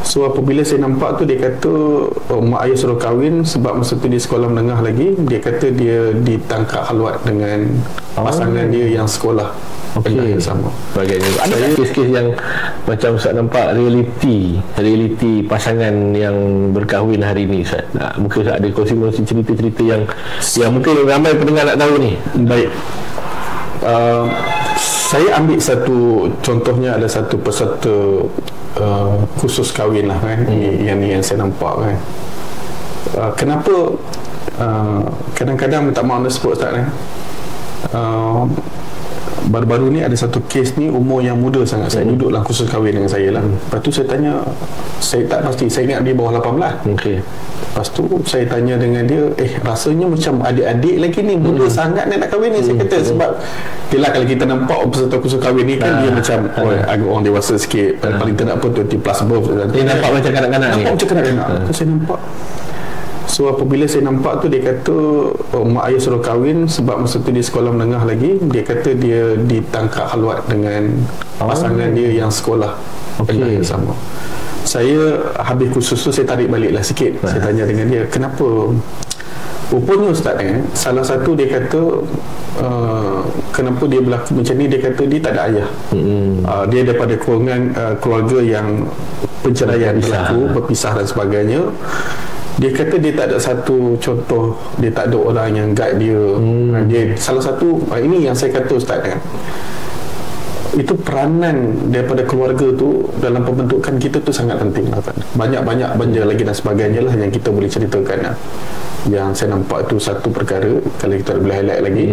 So apabila saya nampak tu, dia kata mak ayah suruh kahwin sebab masa tu dia sekolah menengah lagi. Dia kata dia ditangkap haluat dengan pasangan dia yang sekolah yang sama. Bagainya ada kes-kes yang macam Ustaz nampak realiti pasangan yang berkahwin hari ni, Ustaz. Mungkin Ustaz ada kongsi cerita-cerita yang mungkin ramai pendengar nak tahu ni. Baik. Saya ambil satu contohnya, ada satu peserta khusus kahwin lah kan. Yang saya nampak kan. Kenapa kadang-kadang minta maaf sebut Ustaz kan. Baru-baru ni ada satu kes ni, umur yang muda sangat. Saya duduk dalam khusus kahwin dengan saya lah. Lepas tu saya tanya, saya tak pasti, saya ingat dia bawah 18. Lepas tu saya tanya dengan dia, rasanya macam adik-adik lagi ni, muda sangat nak kahwin ni. Saya kata sebab yelah, kalau kita nampak peserta khusus kahwin ni kan, dia macam agak orang dewasa sikit, paling tidak pun 20 plus above. Dia nampak macam kanak-kanak ni. Nampak macam kanak-kanak. Saya nampak. So apabila saya nampak tu, dia kata mak ayah suruh kahwin sebab masa tu dia sekolah menengah lagi. Dia kata dia ditangkap haluat dengan pasangan dia yang sekolah yang sama. Saya habis kursus tu, saya tarik balik lah sikit. Saya tanya dengan dia, kenapa? Rupanya Ustaz salah satu dia kata kenapa dia berlaku macam ni. Dia kata dia tak ada ayah. Dia daripada keluarga yang perceraian berlaku, berpisah dan sebagainya. Dia kata dia tak ada satu contoh, dia tak ada orang yang guide dia. Dia salah satu, ini yang saya kata Ustaz itu peranan daripada keluarga tu dalam pembentukan kita tu sangat penting lah. Banyak-banyak benda lagi dan sebagainya lah yang kita boleh ceritakan. Yang saya nampak tu satu perkara, kalau kita boleh highlight lagi.